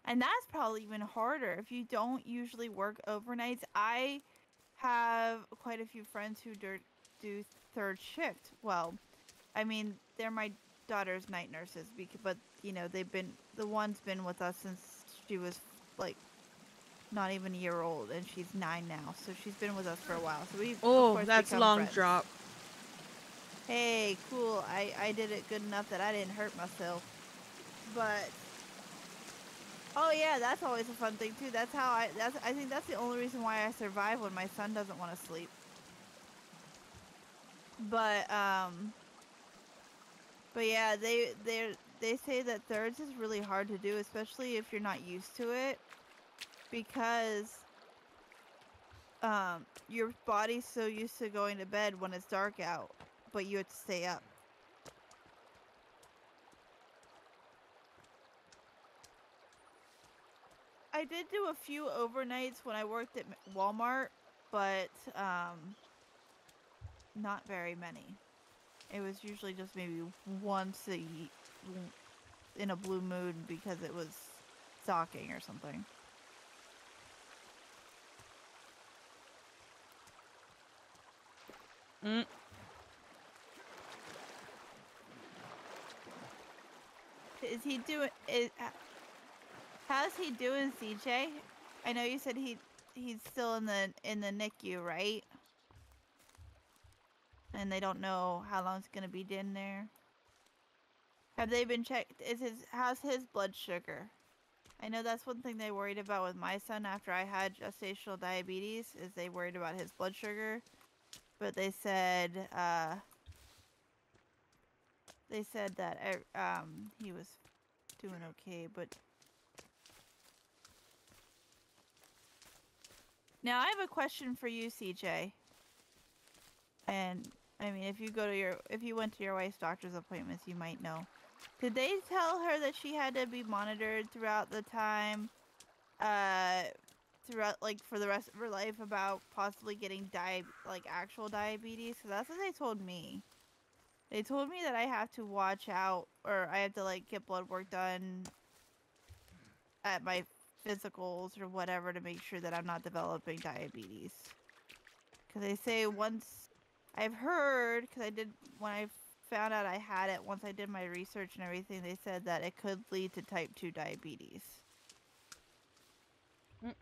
And that's probably even harder if you don't usually work overnights. I have quite a few friends who do third shift. Well, I mean, they're my daughter's night nurses, but you know, the one's been with us since she was like not even a year old, and she's 9 now, so she's been with us for a while. So we of Oh, course that's a become long friends. drop. Hey, cool. I did it good enough that I didn't hurt myself. But oh yeah, that's always a fun thing too. I think that's the only reason why I survive when my son doesn't want to sleep. But but yeah, they say that thirds is really hard to do, especially if you're not used to it, because your body's so used to going to bed when it's dark out, but you have to stay up. I did do a few overnights when I worked at Walmart, but not very many. It was usually just maybe once in a blue moon because it was stocking or something. Mm. Is he doing? How's he doing, CJ? I know you said he's still in the NICU, right? And they don't know how long it's gonna be in there. Have they been checked? How's his blood sugar? I know that's one thing they worried about with my son after I had gestational diabetes, is they worried about his blood sugar. But they said that he was doing okay. But now I have a question for you, CJ. And I mean, if you went to your wife's doctor's appointments, you might know. Did they tell her that she had to be monitored throughout the time, uh, throughout like for the rest of her life about possibly getting actual diabetes? Because that's what they told me. They told me that I have to watch out, or I have to like get blood work done at my physicals or whatever to make sure that I'm not developing diabetes. Because they say once I've heard, because I did when I found out I had it, once I did my research and everything, they said that it could lead to type 2 diabetes. Mm.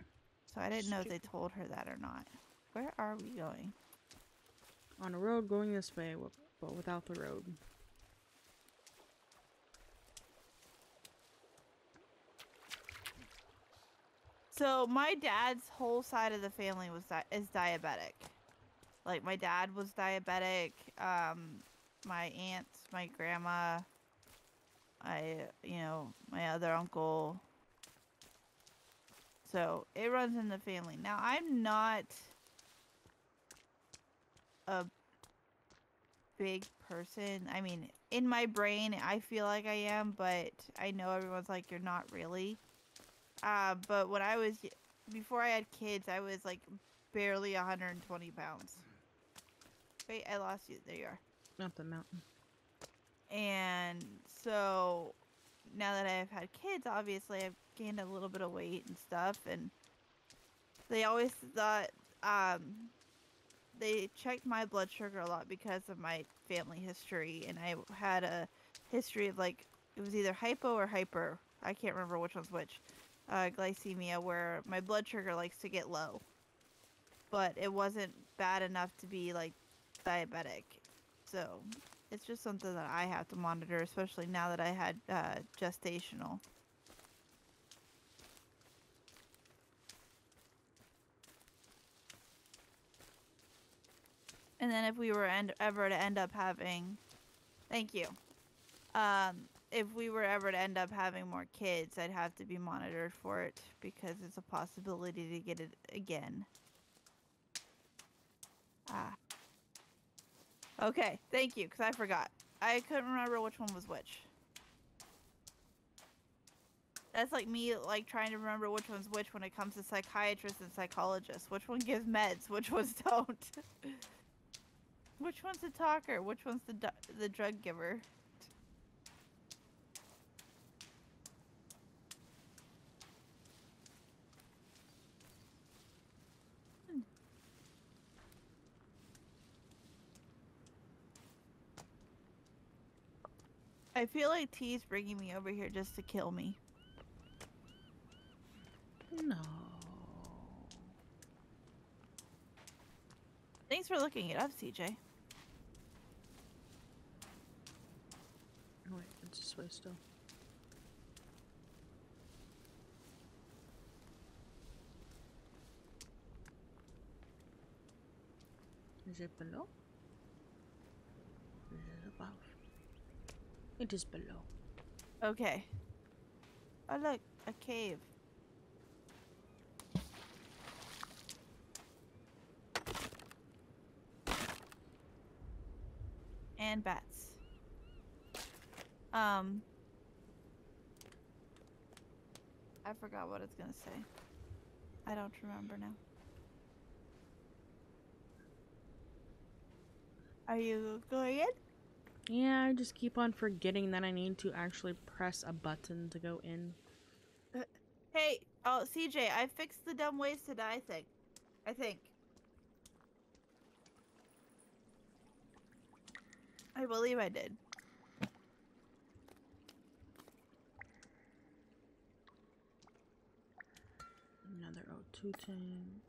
So I didn't know if they Stupid. told her that or not. Where are we going? On a road going this way, but without the road. So my dad's whole side of the family is diabetic. Like my dad was diabetic. My aunts, my grandma, my other uncle. So it runs in the family. Now I'm not a big person. I mean, in my brain, I feel like I am, but I know everyone's like, you're not really. But before I had kids, I was like barely 120 pounds. Wait, I lost you. There you are. Not the mountain. And so now that I've had kids, obviously I've gained a little bit of weight and stuff. And they always thought, they checked my blood sugar a lot because of my family history. And I had a history of like, it was either hypo or hyper. I can't remember which one's which. Glycemia, where my blood sugar likes to get low. But it wasn't bad enough to be like diabetic. So it's just something that I have to monitor, especially now that I had gestational. And then if we were ever to end up having, thank you. If we were ever to end up having more kids, I'd have to be monitored for it because it's a possibility to get it again. Ah. Okay, thank you, because I forgot. I couldn't remember which one was which. That's like me like trying to remember which one's which when it comes to psychiatrists and psychologists. Which one gives meds? Which ones don't? Which one's the talker? Which one's the drug giver? I feel like T's bringing me over here just to kill me. No. Thanks for looking it up, CJ. Oh, wait, it's this way still. Is it below? Is it above? It is below. Okay. Oh look, a cave. And bats. I forgot what it's gonna say. I don't remember now. Are you going in? Yeah, I just keep on forgetting that I need to actually press a button to go in. Hey, oh CJ, I fixed the dumb ways to die thing. I think. I believe I did. Another O2 tank.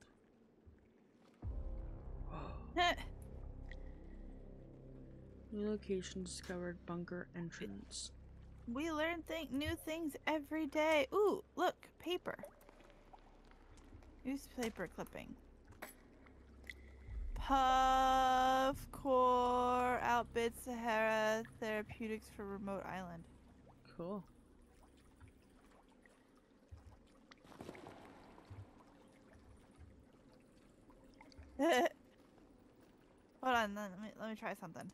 New location discovered. Bunker entrance. We learn new things every day. Ooh, look, paper. Newspaper clipping. Puff Core outbid Sahara Therapeutics for remote island. Cool. Hold on, let me try something.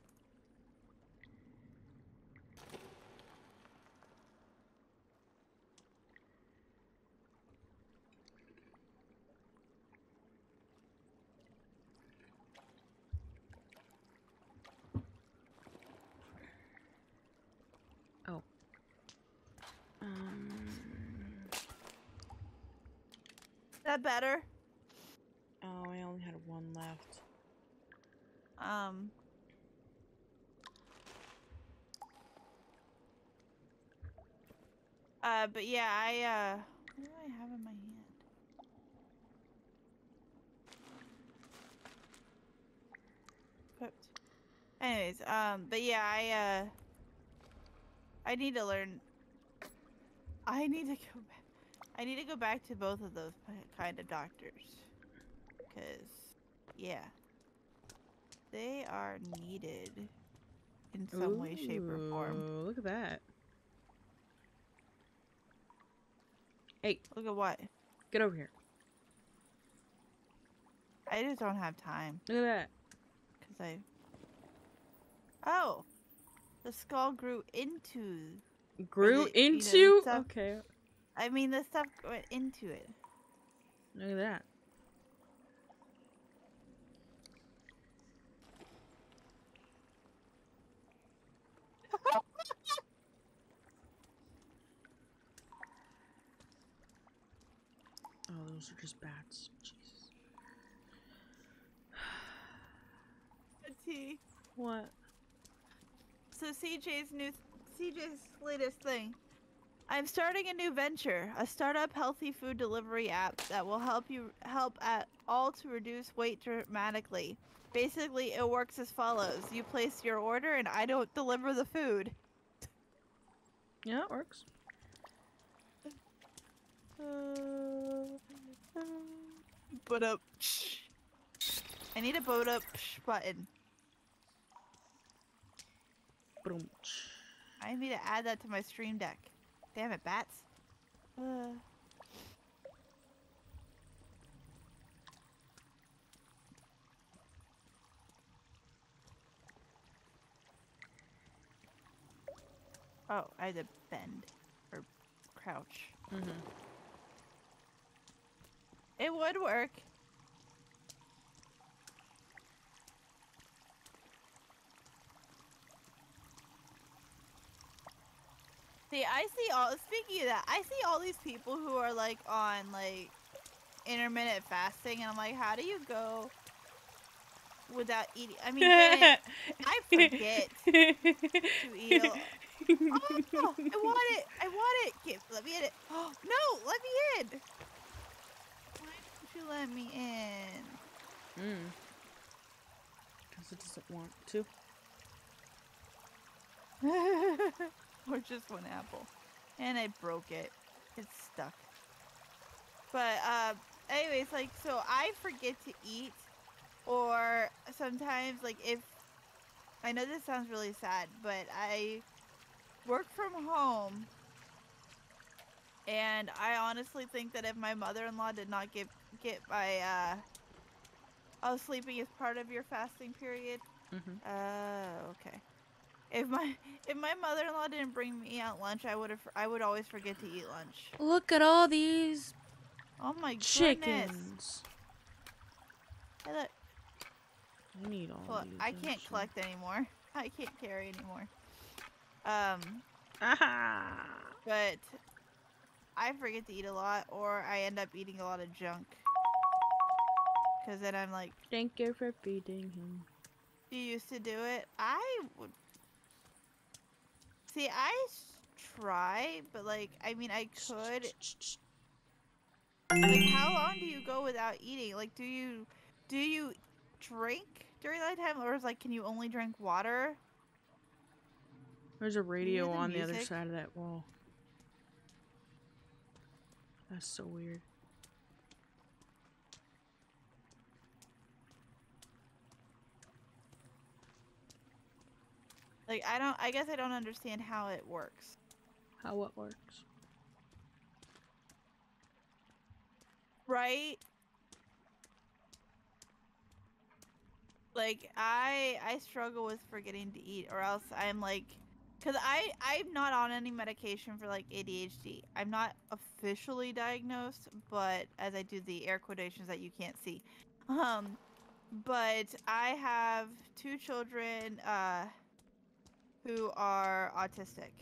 Oh. Is that better? Oh, I only had one left. But yeah, what do I have in my hand? Equipped. Anyways, but yeah, I need to learn. I need to go back. I need to go back to both of those kind of doctors. Cause, yeah. They are needed in some way, shape, or form. Look at that. Hey. Look at what? Get over here. I just don't have time. Look at that. Cause Oh! The skull grew into... Grew into? You know, stuff, okay. I mean, the stuff went into it. Look at that. Oh, those are just bats. Jesus. T. What? So CJ's latest thing. I'm starting a new venture, a startup healthy food delivery app that will help at all to reduce weight dramatically. Basically, it works as follows. You place your order and I don't deliver the food. Yeah, it works. But up. I need a boat up button. Boom. I need to add that to my stream deck. Damn it, bats. Oh, I had to bend or crouch. Mm-hmm. It would work. See, speaking of that, I see all these people who are like on like intermittent fasting and I'm like, how do you go without eating? I mean, granted, I forget to eat Oh, I want it. I want it. Let me in it. Oh, no, let me in. Why don't you let me in? Because it doesn't want to. Or just one apple. And I broke it. It's stuck. But, anyways, like, so I forget to eat. Or sometimes, like, if... I know this sounds really sad, but I work from home. And I honestly think that if my mother-in-law did not get my, oh, sleeping is part of your fasting period? Okay. If my mother-in-law didn't bring me out lunch, I would always forget to eat lunch. Look at all these Oh my chickens. goodness. Hey, look. I need all Well, these. I can't collect anymore. I can't carry anymore. Aha! But I forget to eat a lot, or I end up eating a lot of junk. Because then I'm like... Thank you for feeding him. You used to do it? I would... See, I try, but like, I mean, I could... Like, how long do you go without eating? Like, do you drink during that time? Or is like, can you only drink water? There's a radio the on the other music? side of that wall. That's so weird. Like, I guess I don't understand how it works. How it works. Right? Like, I struggle with forgetting to eat, or else I'm like... Because I'm not on any medication for, like, ADHD. I'm not officially diagnosed, but as I do the air quotations that you can't see. But I have 2 children, who are autistic.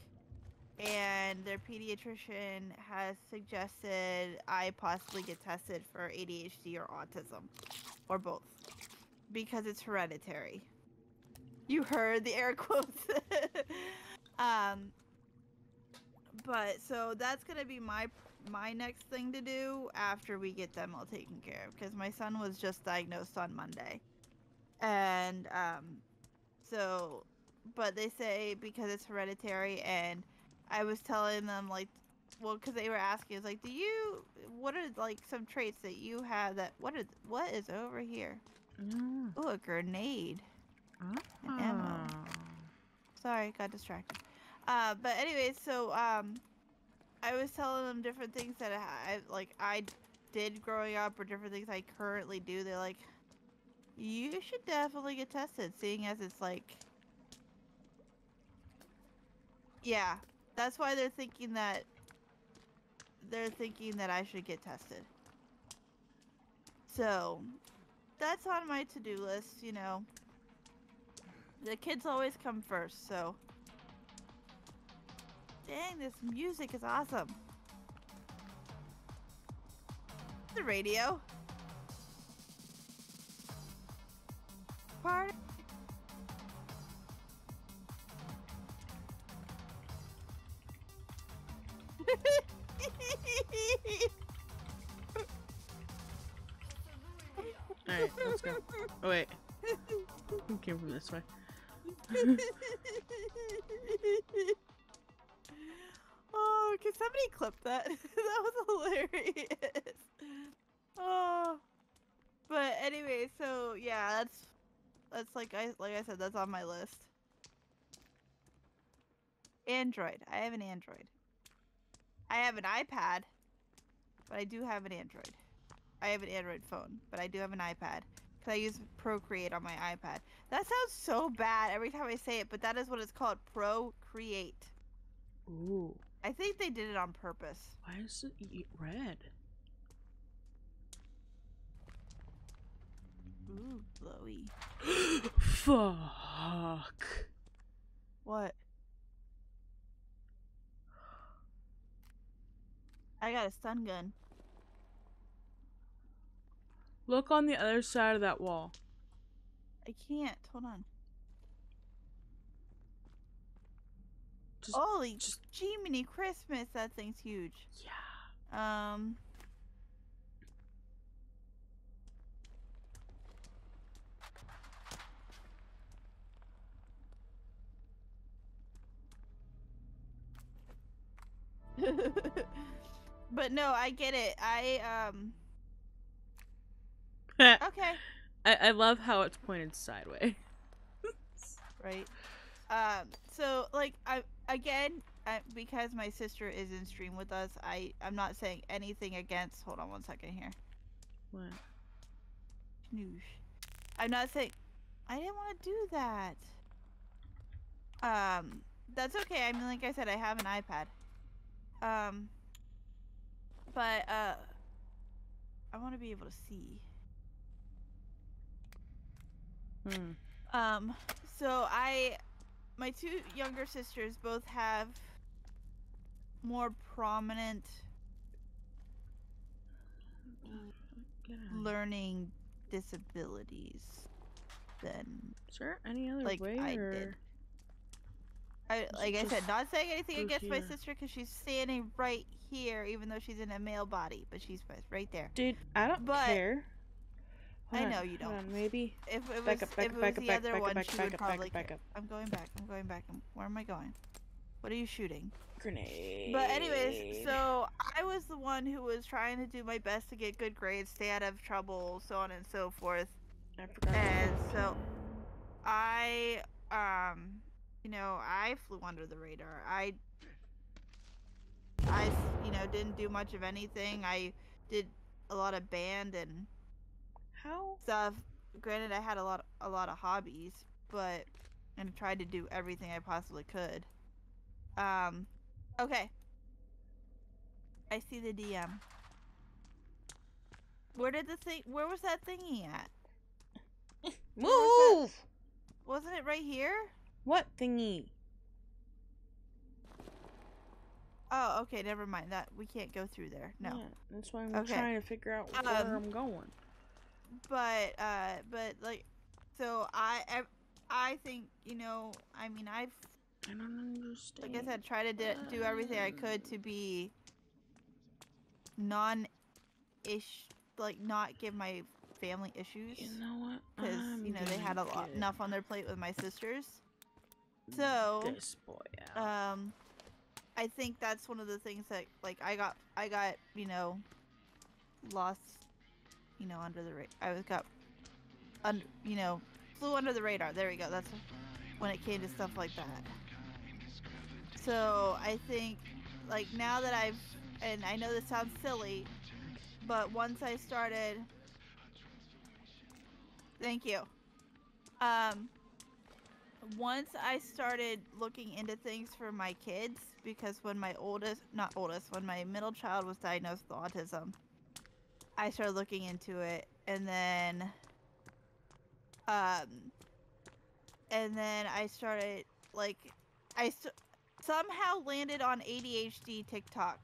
And their pediatrician has suggested I possibly get tested for ADHD or autism. Or both. Because it's hereditary. You heard the air quotes. But so that's gonna be my next thing to do after we get them all taken care of, because my son was just diagnosed on Monday, and so, but they say because it's hereditary, and I was telling them, like, well, because they were asking, it's like, what are like some traits that you have that what is over here? Oh, a grenade. And ammo. Sorry, got distracted. But anyways, so I was telling them different things that I did growing up, or different things I currently do. They're like, you should definitely get tested, seeing as it's like, yeah, that's why they're thinking that I should get tested. So that's on my to-do list, you know. The kids always come first, so. Dang, this music is awesome. The radio. Part. Alright, let's go. Oh, wait. Who came from this way? Oh, can somebody clip that? That was hilarious. Oh. But anyway, so yeah, that's like I said, that's on my list. Android. I have an Android. I have an iPad, but I do have an Android. I have an Android phone, but I do have an iPad. Because I use Procreate on my iPad. That sounds so bad every time I say it, but that is what it's called. Procreate. Ooh. I think they did it on purpose. Why is it red? Ooh, blowy. Fuck. What? I got a stun gun. Look on the other side of that wall. I can't. Hold on. Holy just Jiminy Christmas, that thing's huge. yeah. But no, I get it. Okay. I love how it's pointed sideways. Right. So like because my sister is in stream with us, I'm not saying anything against. Hold on one second here. What? Snoosh. I'm not saying I didn't want to do that. That's okay. I mean, like I said, I have an iPad. But I want to be able to see. So my two younger sisters both have more prominent learning disabilities than Is there any other like way, I or did. Like I said, not saying anything against my sister because she's standing right here, even though she's in a male body, but she's right there. Dude, I don't care. I know you don't. Hold on, maybe. If it was the other one, she would probably care. I'm going back. Where am I going? What are you shooting? Grenade. But anyways, so I was the one who was trying to do my best to get good grades, stay out of trouble, so on and so forth. I forgot. And so I I flew under the radar. I didn't do much of anything. I did a lot of band and stuff. Granted, I had a lot of hobbies, and tried to do everything I possibly could. Okay. I see the DM. Where was that thingy at? Move! Wasn't it right here? What thingy? Oh, okay, never mind. That we can't go through there. No. Yeah, that's why I'm trying to figure out where I'm going. But like, so I think, I mean, I don't understand. Like I said, try to do everything I could to be non-ish, like not give my family issues. You know what? Because they had enough on their plate with my sisters. So this boy out. I think that's one of the things that like I got lost, under the flew under the radar. There we go. That's when it came to stuff like that. So I think like now that and I know this sounds silly, but once I started, thank you. Once I started looking into things for my kids, because when my when my middle child was diagnosed with autism, I started looking into it, and then I started like somehow landed on ADHD TikTok.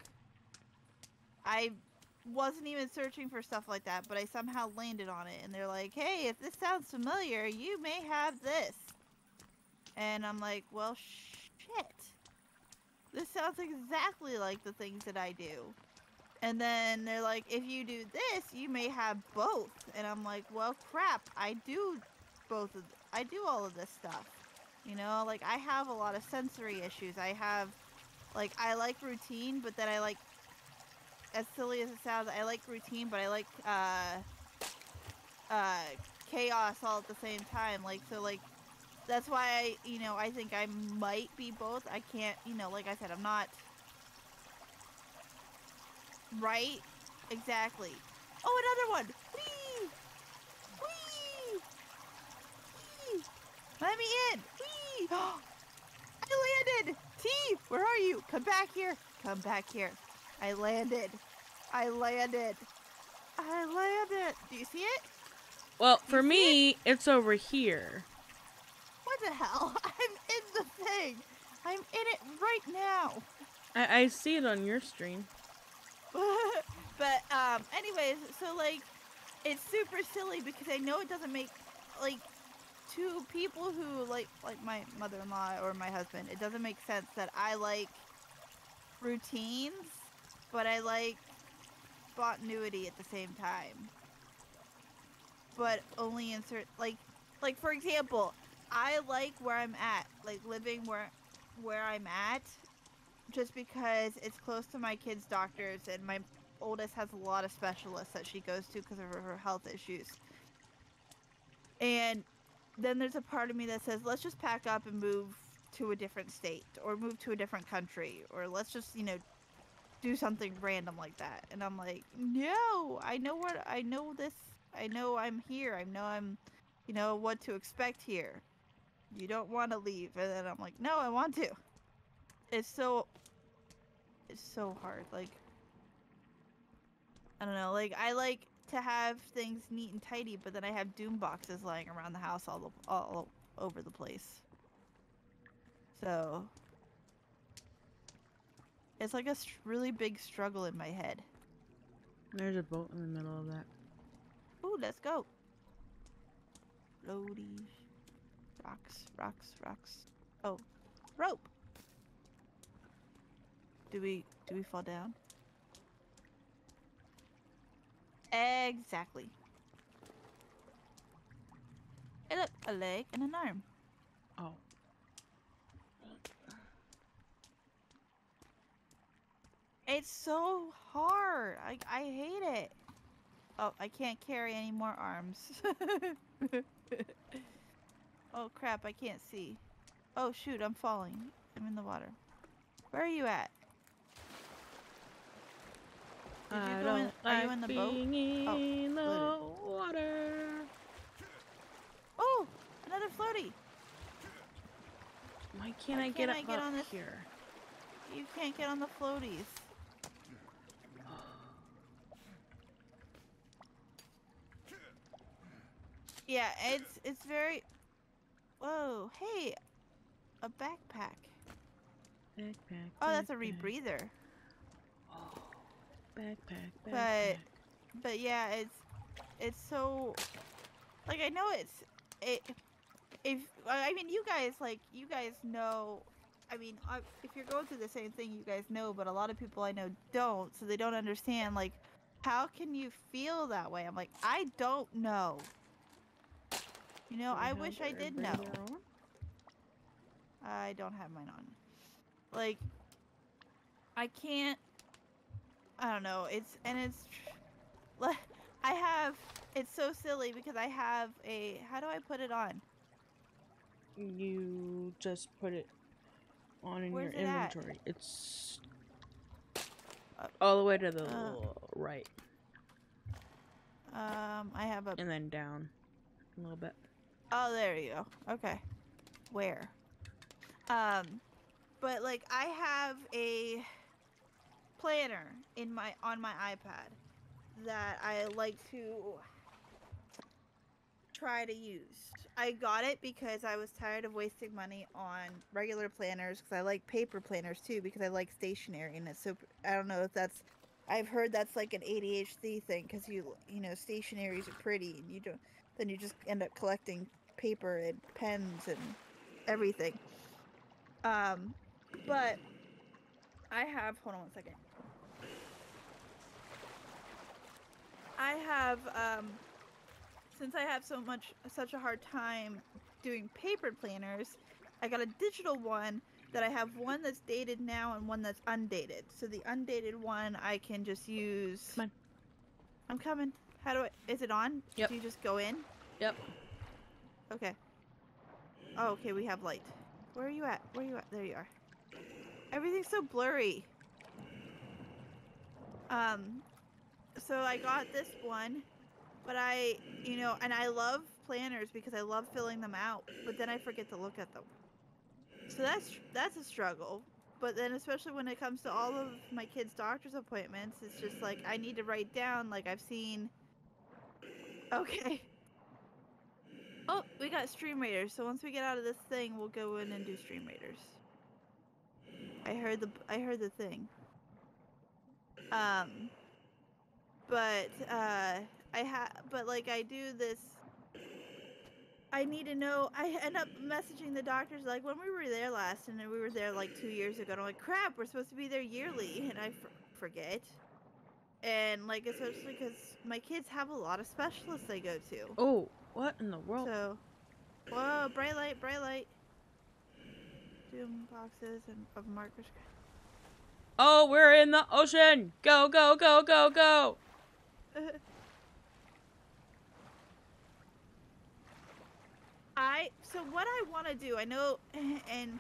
I wasn't even searching for stuff like that, but I somehow landed on it, and they're like, hey, if this sounds familiar, you may have this. And I'm like, well, shit. This sounds exactly like the things that I do. And then they're like, if you do this, you may have both. And I'm like, well, crap, I do I do all of this stuff. Like I have a lot of sensory issues. I have, like, I like routine, but then I like, as silly as it sounds, I like routine, but I like, chaos all at the same time. Like, so, like, that's why I think I might be both. I can't, like I said, I'm not right. Exactly. Oh, another one. Whee! Whee! Whee! Let me in. Whee! I landed. T, where are you? Come back here. Come back here. I landed. Do you see it? Well, for me, it's over here. What the hell? I'm in the thing. I'm in it right now. I see it on your stream. But, anyways, so, like, it's super silly because I know it doesn't make, like, to people who like my mother-in-law or my husband, it doesn't make sense that I like routines, but I like spontaneity at the same time. But only in certain, like for example, I like where I'm at, like living where I'm at, just because it's close to my kids' doctors, and my oldest has a lot of specialists that she goes to because of her health issues. And then there's a part of me that says, let's just pack up and move to a different state or move to a different country, or let's just, do something random like that. And I'm like, no, I know this. I know I'm here. I know what to expect here. You don't want to leave. And then I'm like, no, I want to. It's so hard. Like, I don't know. Like, I like to have things neat and tidy, but then I have doom boxes lying around the house all over the place. So it's like a really big struggle in my head. There's a boat in the middle of that. Ooh, let's go. Floaties. Rocks. Oh, rope. Do we fall down? Exactly. Hey, look, a leg and an arm. Oh. It's so hard. I hate it. Oh, I can't carry any more arms. Oh crap, I can't see. Oh shoot, I'm falling. I'm in the water. Where are you at? Did you go in? Are you in the boat? In the floated. water. Oh, another floaty. Why can't I get up on this? here? You can't get on the floaties. Yeah, it's very. Whoa, hey, a backpack. Backpack. Oh, that's a rebreather. Oh, backpack. But yeah, it's so, like, I know if I mean you guys know. I mean, if you're going through the same thing, you guys know, but a lot of people I know don't, so they don't understand, like, how can you feel that way? I'm like, I don't know. I wish I did know. I don't have mine on. Like, I can't, I don't know, it's so silly because I have how do I put it on? You just put it on in Where's your it at? inventory. It's all the way to the right. I have a... And then down a little bit. Oh, there you go. Okay. Where? But like I have a planner on my iPad that I like to try to use. I got it because I was tired of wasting money on regular planners, because I like paper planners too, because I like stationery, and it's so, I don't know if that's, I've heard that's like an ADHD thing, because you know, stationaries are pretty, and then you just end up collecting paper and pens and everything. But I have, hold on one second. I have, since I have such a hard time doing paper planners, I got a digital one that I have one that's dated now and one that's undated. So the undated one I can just use. Come on. I'm coming. Is it on? Yep. Do you just go in? Yep. Okay. Oh, okay, we have light. Where are you at? There you are. Everything's so blurry. So I got this one, but and I love planners because I love filling them out, but then I forget to look at them. So that's a struggle. But then especially when it comes to all of my kids' doctor's appointments, it's just like I need to write down, like, I've seen. Okay. Oh, we got Stream Raiders. So once we get out of this thing, we'll go in and do Stream Raiders. I heard the thing. But like I do this. I need to know. I end up messaging the doctors like when we were there last, and we were there like 2 years ago. And I'm like, crap, we're supposed to be there yearly, and I forget. And like especially because my kids have a lot of specialists they go to. Oh, what in the world? So, whoa, bright light, bright light. Doom boxes and of markers. Oh, we're in the ocean! Go, go, go, go, go! So what I want to do, I know, and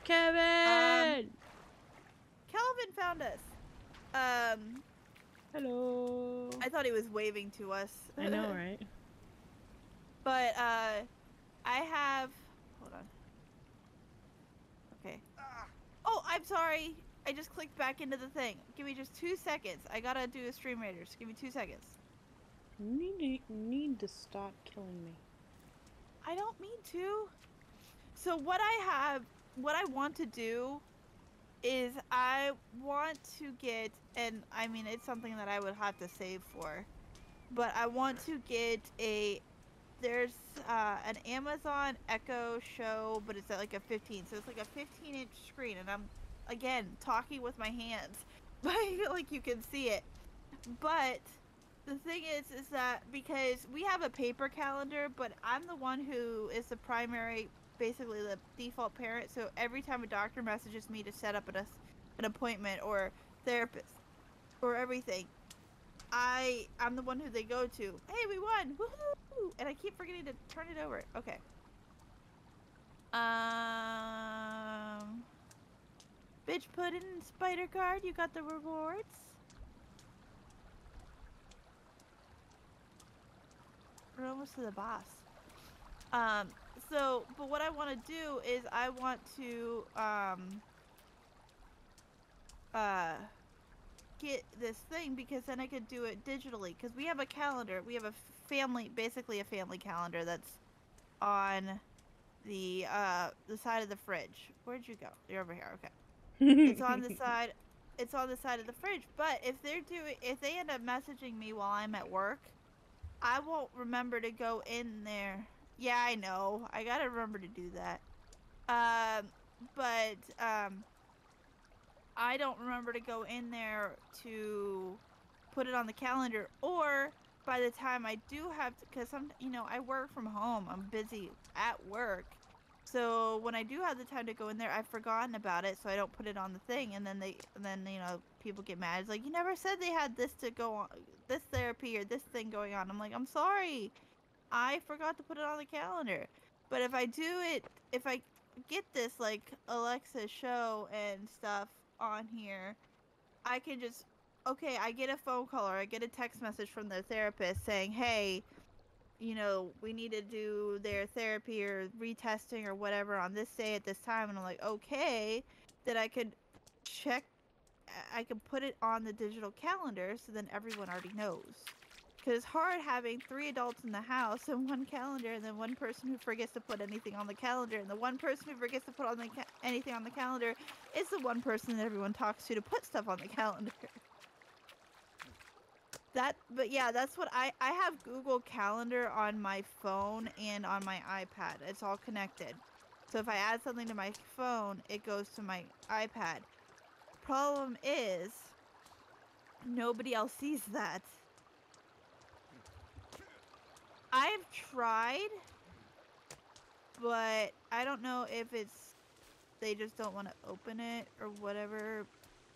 Kevin! Calvin found us. Hello. I thought he was waving to us. I know, right? But I have. Hold on. Okay. Oh, I'm sorry. I just clicked back into the thing. Give me just 2 seconds. I gotta do a stream raiders. Give me 2 seconds. You need to stop killing me. I don't mean to. So what I want to do is I want to get, and I mean it's something that I would have to save for, but I want to get there's an Amazon Echo Show, but it's at like a 15, so it's like a 15-inch screen, and I'm again talking with my hands, but like you can see it. But the thing is that because we have a paper calendar, but I'm the one who is the primary, basically the default parent, so every time a doctor messages me to set up an appointment or therapist or everything, I'm the one who they go to. Hey, we won! Woohoo! And I keep forgetting to turn it over. Okay. Bitch Puddin' Spider Card, you got the rewards. We're almost to the boss. So, but what I want to do is I want to, get this thing because then I could do it digitally. Because we have a calendar. We have a family, basically a family calendar that's on the side of the fridge. Where'd you go? You're over here. Okay. It's on the side. It's on the side of the fridge. But if they end up messaging me while I'm at work, I won't remember to go in there. Yeah, I know. I gotta remember to do that. I don't remember to go in there to put it on the calendar, or by the time I do have to, because I work from home. I'm busy at work. So when I do have the time to go in there, I've forgotten about it, so I don't put it on the thing, and then people get mad. It's like, you never said they had this to go on, this therapy or this thing going on. I'm like, I'm sorry, I forgot to put it on the calendar. But if I get this like Alexa show and stuff on here, I can just, okay, I get a phone call or I get a text message from their therapist saying, hey, we need to do their therapy or retesting or whatever on this day at this time. And I'm like, okay, that I could put it on the digital calendar so then everyone already knows. Because it's hard having 3 adults in the house and one calendar, and then one person who forgets to put anything on the calendar, and the one person who forgets to put on anything on the calendar is the one person that everyone talks to put stuff on the calendar. But yeah, that's what I have Google Calendar on my phone and on my iPad. It's all connected. So if I add something to my phone, it goes to my iPad. Problem is, nobody else sees that. I've tried, but I don't know if they just don't want to open it or whatever.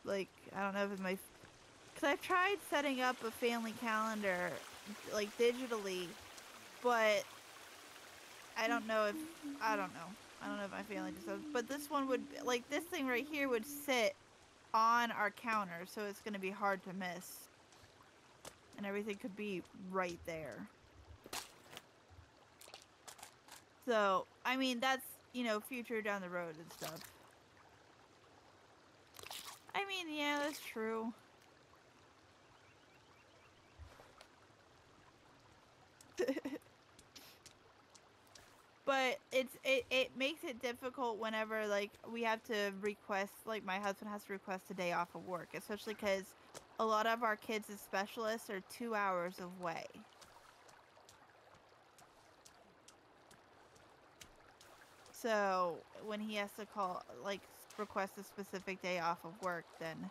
Like, I don't know if it's because I've tried setting up a family calendar, like, digitally, but I don't know if my family just does. But this one would, like, this thing right here would sit on our counter, so it's going to be hard to miss. And everything could be right there. So, I mean, that's, future down the road and stuff. I mean, yeah, that's true. But it makes it difficult whenever, like, we have to request, like, my husband has to request a day off of work, especially because a lot of our kids as specialists are 2 hours away. So when he has to call, like, request a specific day off of work, then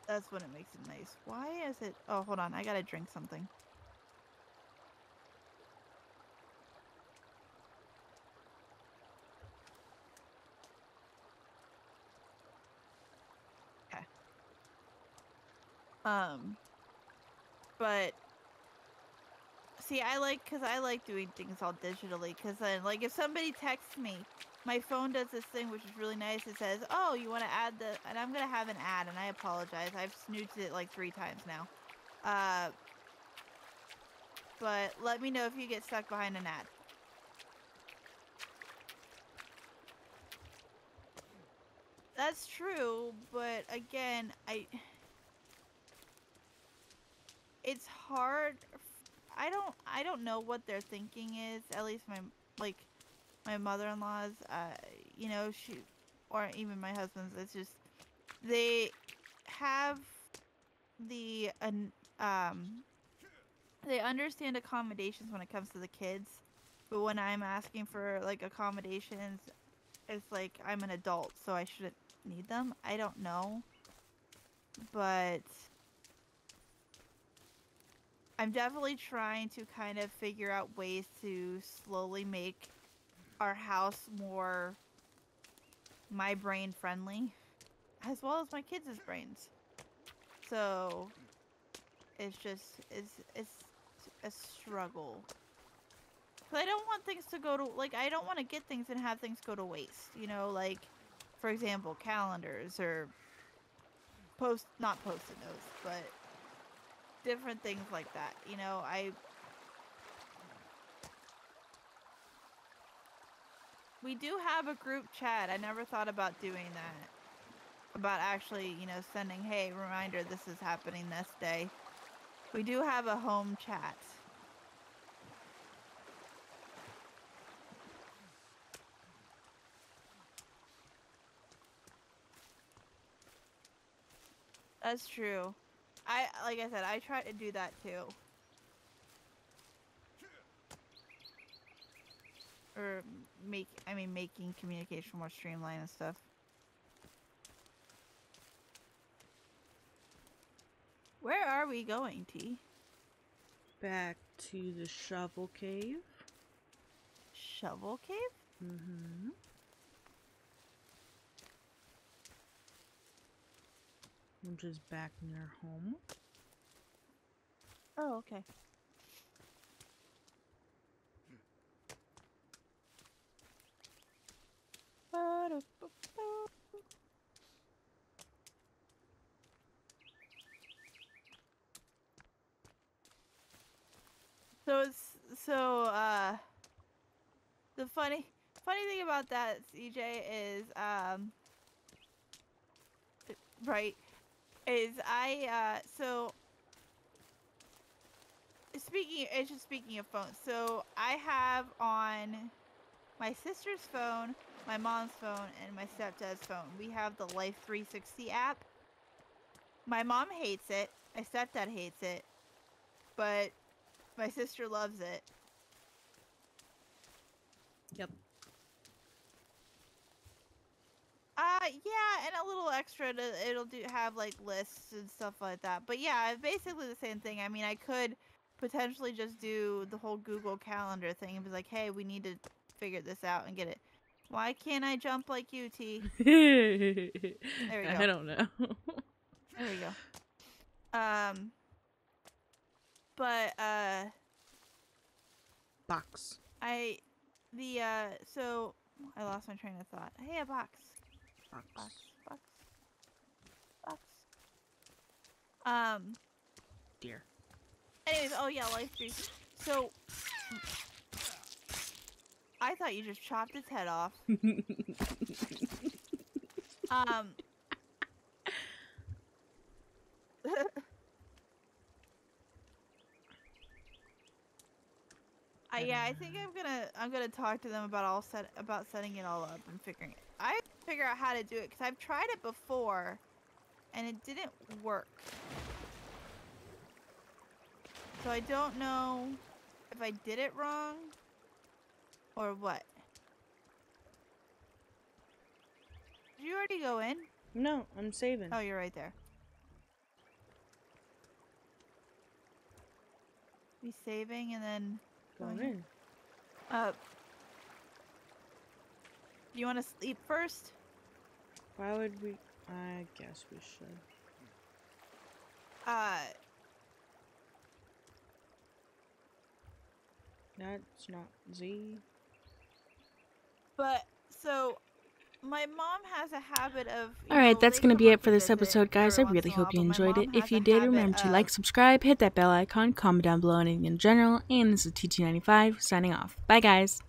that's when it makes it nice. Why is it? Oh, hold on. I gotta drink something. Okay. But see, cause I like doing things all digitally. Cause then, like, if somebody texts me, my phone does this thing which is really nice. It says, "Oh, you want to add the," and I'm gonna have an ad, and I apologize. I've snoozed it like 3 times now. But let me know if you get stuck behind an ad. That's true, but again, it's hard. I don't know what their thinking is. At least like my mother-in-law's, you know, or even my husband's. It's just they have the they understand accommodations when it comes to the kids, but when I'm asking for like accommodations, it's like I'm an adult, so I shouldn't need them. I don't know, but I'm definitely trying to kind of figure out ways to slowly make our house more my brain friendly, as well as my kids' brains. So it's a struggle. 'Cause I don't want things to go to, like, I don't want to get things and have things go to waste. You know, like, for example, calendars or not post-it notes, but different things like that. You know, we do have a group chat. I never thought about doing that. About actually, you know, sending, hey, reminder, this is happening this day. We do have a home chat. That's true. Like I said, I try to do that too. Or making communication more streamlined and stuff. Where are we going, T? Back to the shovel cave. Shovel cave? Mm-hmm. Which is back near home. Oh, okay. The funny thing about that, CJ, is right, is speaking of phones, so I have on my sister's phone, my mom's phone, and my stepdad's phone. We have the Life 360 app. My mom hates it. My stepdad hates it. But my sister loves it. Yep. Yeah, and a little extra it'll have like lists and stuff like that. But yeah, basically the same thing. I mean, I could potentially just do the whole Google Calendar thing and be like, hey, we need to figure this out and get it. Why can't I jump like you, T? There we go. I don't know. There we go. But Box. So I lost my train of thought. Hey, a box. Box. Dear. Anyways, oh yeah, Life 3. So I thought you just chopped its head off. Yeah, I think I'm gonna talk to them about setting it all up and figuring it. I have to figure out how to do it because I've tried it before, and it didn't work. So I don't know if I did it wrong Or what? Did you already go in? No, I'm saving. Oh, you're right there. Be saving and then Going in. You want to sleep first? Why would we? I guess we should. That's not Z. But so my mom has a habit of. Alright, that's they going to come be up it for to this visit episode, guys. I every once really in a while, hope you but my enjoyed it. mom If has you a did, habit remember to of- like, subscribe, hit that bell icon, comment down below anything in general, and this is TT95 signing off. Bye, guys.